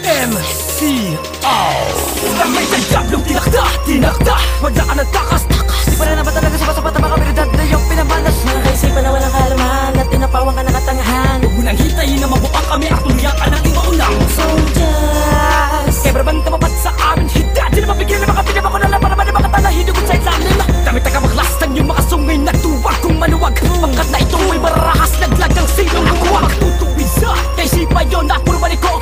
MCO Damay sa diablong tinakda wala ka ng takas Di pa rin naman talaga sa sapat na mga habilidad na iyong pinamalas Mga kaisipan na walang kalaman at tinapawang ka ng katangahan Huwag mo nang hintayin na mabuang kami at tuloyan ka natin maunang Soldiers Kaya baraban tamapat sa amin hidad Di na mabigyan na mga pinabako na lang para man mga tala hinugot sa ilalim Dami tagamaklastang yung mga sungay na tuwag kung maluwag Pangkat na itong may marahas naglagang silong huwag Tutuwid sa kaisipan yun at puro balik ko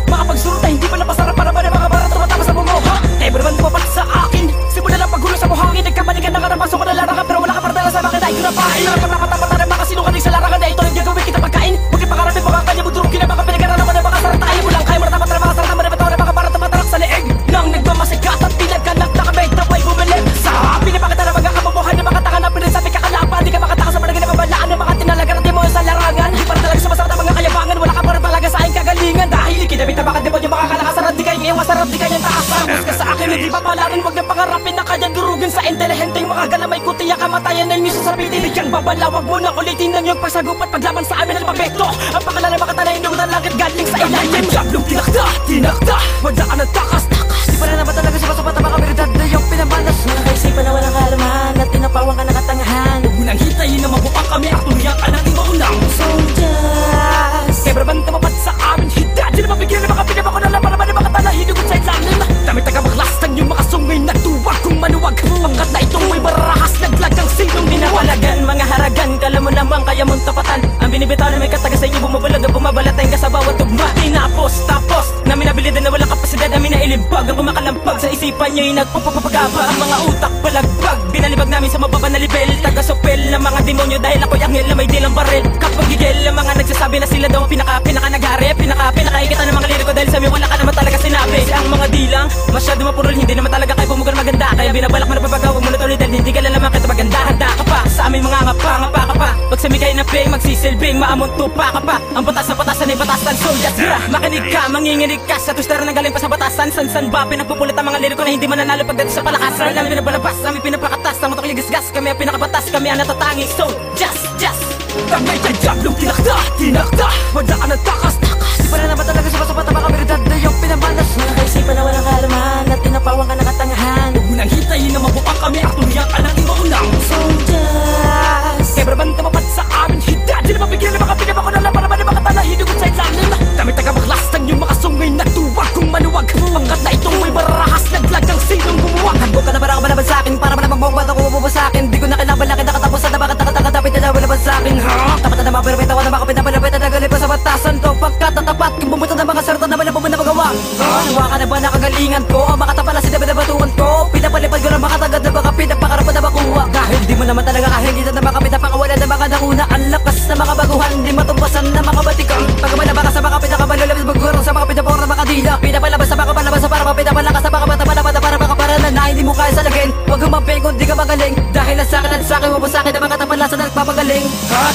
Mga pagsurot na hindi pa napasarap para ba na mga barat tumatapos sa bungo Kaya baraban tumapat sa akin Simula lang paggulo sa buhangin Nagkamalikan na karapasok ko na larangan Pero wala ka partala sa bakit ay kurapain Nakapagpapatapan na makasinungan sa larangan Na ito lang gagawin kita pagkain Huwag ipangarapin mga kanya Budurugin na mga pinag-aralan na mga saratayin Mo lang kayo maratapat na mga sarata Marapataw na mga barat tumatarak sa leeg Nang nagmamasikat at pilag ka nagtakamay Tapay bumalik sa pinapakita na mga kabubuhan Na mga taka na pinasabi kakalapan Di ka makatakas sa mga naginababalaan Na mga tinalagan at mo sa larangan Di para talaga sumasarap na mga kayabangan Wala ka pa rin talaga sa aking kagalingan Dahil ikinabit na baka di mo yung mga kalakasaran Di kayo ngayong masarap di kanyang taasan Busca sa akin hindi pa palarin Huwag na pangarapin na kanyang durugin Sa intelihenteng mga galamay kutiya Kamatayan ng miso sa pitiligyan Babalawag mo na ulitin ng iyong pagsagop At paglaban sa amin ng pabekto Ang pangalan ng mga tanay Inuutan langit galing sa ilalim Diablong tinakda wala ka ng takas Di pa rin naman talaga sa sapat na mga habilidad na iyong pinamalas Mga kaisipan na walang kalaman At tinapawang ka ng katangahan Huwag mo nang hintayin na mabuang kami At tuloyan ka natin maunang Soldiers Kaya baraban tamapat sa amin hidad Di na mabigyan ng mga pinabako na lang para man mga tala hinugot sa ilalim Dami tagamaklastang yung mga sungay na tuwag kung maluwag Pangkat na itong may marahas naglagang silong dinawalagan Mga haragan, kala mo naman kaya mong tapatan Ang binibitaw na may kataga sa inyo bumabalag at bumabalatan ka sa bawat tugma Tapos namin nabilidad na walang kapasidad Amin na ilimbag ang kumakalampag Sa isipan nyo'y nagpapapagaba Ang mga utak palagbag Binalibag namin sa mababa na level Taga-sopel ng mga demonyo Dahil ako'y anghel na may dilang baril Kapag gigil ang mga nagsasabi na sila daw Pinaka naghari Pinakikita ng mga liriko Dahil sa amin wala ka naman talaga sinabi Ang mga dilang masyado mapurol Hindi naman talaga kayo pumugar maganda Kaya binabalak mo na papagaw Huwag mo na tuloy dahil hindi ka lang naman kita maganda Handa ka pa sa amin mga ngapa ka pa Pag samigay na ping magsisilbing Maamon tupa ka pa Ang patas na patasan ay batasan Soldiers makinig ka, manginginig ka Sa twister na galing pa sa batasan San ba pinagpupulit ang mga liriko Na hindi mananalo pagdating sa palakasan Namin pinabalabas, namin pinapakatas Ang motor gisgas, kami ang pinakabatas Kami ang natatanging Soldiers Damay sa diablong tinakda wala ka ng takas Di pa rin naman talaga sa sapat na mga habilidad na iyong pinamalas Mga kaisipan na walang kalaman At tinapawang ka ng katangahan Huwag mo nang hintayin na mabuang kami At tuloyan ka natin maunang Soldiers Kaya baraban tamapat sa amin hidad Di na mabigyan ng mga pinabako na lang para man mga tala hinugot sa ilalim Dami tagamaklastang yung mga sungay na tuwag kung maluwag Pangkat na itong may marahas naglagang silong bumuwag Handog ka na parang malaban sa akin Para man namang bawat ako umubo sa akin Di ko na kinabalaki nakatapusan na bakit nakatapit na malaban sa akin Tapat na naman pero may tawa na mga pinapalapit Na nagalip pa sa batasan to Pagkat natapat kung bumuto na mga sarta na malabong na magawa Nawa ka na ba nakagalingan ko Ang makatapala sila binabatuan ko Pinapalipad ko na makatagad na baka pinapakarapan na makuha Kahit di mo naman talaga kahingitan na mga pinapakawalan na mga nakuna Ang lakas na mga baguhan Di matumbasan na mga batikan Pagkaman na baka sa mga pinakamalulabas Magurong sa mga pinapakor na mga dila Pinapalabas sa mga palabas sa para mapinapalakas Sa mga matamalabas na para makaparanan Na hindi mo kaya sa lagin Huwag humaping kung di ka magaling Dahil na sa akin at sa akin Huwag mo sa akin na mga tapalasan na nagpapagaling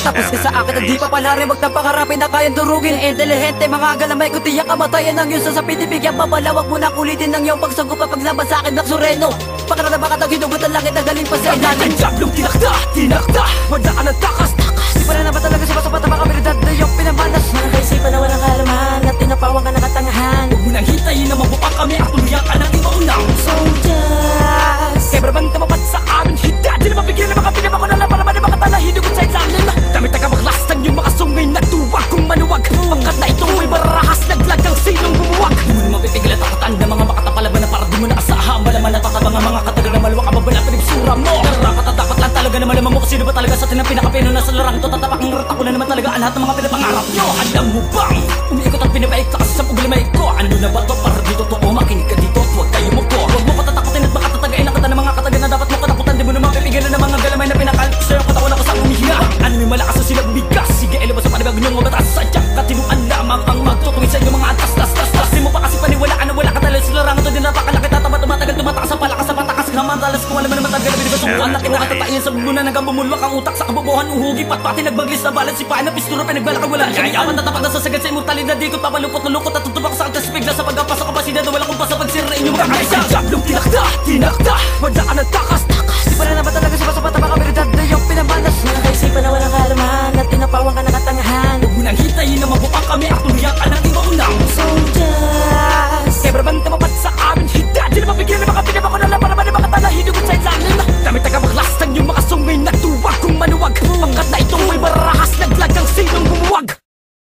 Tapos ka sa akin at di pa pala rin Huwag na pangarapin na kayang durugin Intelihente mga galamay Kung tiyak kamatayan ng iyong sa pinibigyan Papalawag mo na kulitin ng iyong pagsagup At paglaban sa akin ng sureno Pagkarana baka tag hinugot ang langit na galing pa sa ilalim Diablong tinakda wala ka ng takas Di pa rin naman talaga sa sapat na mga habilidad na iyong pinamalas Mga kaisipan na walang kalaman At tinapawang ka ng katangahan Huwag mo nang hintayin na mabuang kami At tuloyan ka natin maunang Soldiers Kaya baraban tamapat sa amin hidad Di na mabigyan ng mga pinabako na lang Para man mga tala hinugot sa ilalim Dami tagamaklastang yung mga sungay na tuwag kung maluwag Pangkat na itong may marahas naglagang silong bumuwag Di mo naman pipigil at takatan ng mga makatapalaban Na para di mo naasahan Malaman natatabang ang mga katagal na maluwag Kababala pinipsura mo Karapat at dapat lang talaga na malaman mo Kung sino ba talaga sa atin ang pinakapino na sa larang to Tatapak ng rata ko na naman talaga ang lahat ng mga pinapangarap nyo Alam mo bang umiikot at pinapaik ka kasi sa pugalimay ko Ano na ba to para dito to makinig ka dito at huwag kayo mo ko Huwag mo patatakutin at baka tatagain ang kata ng mga katagal na dapat mo katakutan Di mo naman pipigilan ng mga galamay na pinakalit ko sa'yo Katawan ako sa umihiya Ano may malakas sa silang bigas Sige ilo mo sa panibag niyong mga batas Sadyak katinuan lamang ang magtutuwid sa inyong mga atas Tas di mo pa kasi paniwalaan na wala ka talaga sa larang ito Di napakalaki tatamat tumatagal tumatakas sa palakas sa patakas Namantalas kung alam mo naman tagal Binibasukan na kinakatatain sa bumunan Hanggang bumulwak ang utak sa kabubuhan Uhugi patpati nagbaglis na balan Sipain na pistura pinagbalak ang wala Yayaman tatapat na sasagad sa immortalidad Di ko papalukot na lukot at tutubak sa atas bigla Sa pagkapas sa kapasidad na wala kong pa sa pagsira inyong mga kaisa Diablong tinakda wala ka ng takas